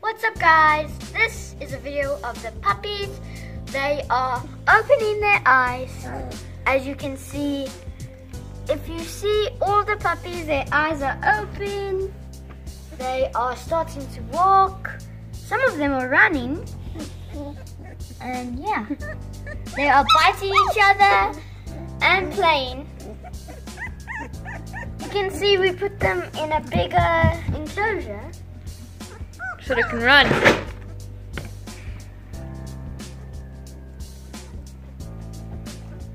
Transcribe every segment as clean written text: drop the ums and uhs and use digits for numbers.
What's up guys? This is a video of the puppies. They are opening their eyes. As you can see, if you see all the puppies, their eyes are open. They are starting to walk. Some of them are running. And yeah, they are biting each other and playing. You can see we put them in a bigger enclosure so they can run.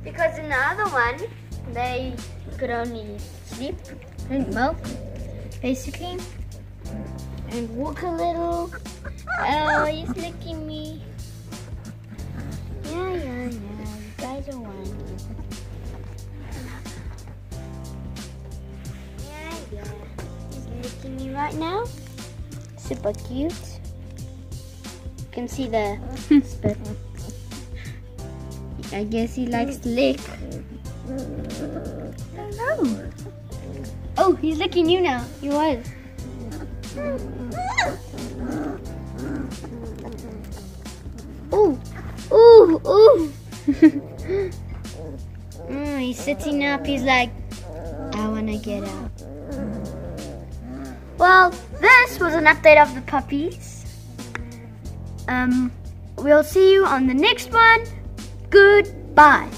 Because in the other one, they could only sleep, drink milk, basically, and walk a little. Oh, he's licking me. Yeah, you guys are one. Yeah, he's licking me right now. Super cute. You can see the spit. I guess he likes to lick. Hello. Oh, he's licking you now. He was. Ooh, ooh, ooh. He's sitting up. He's like, I want to get out. Well, this was an update of the puppies. We'll see you on the next one. Goodbye.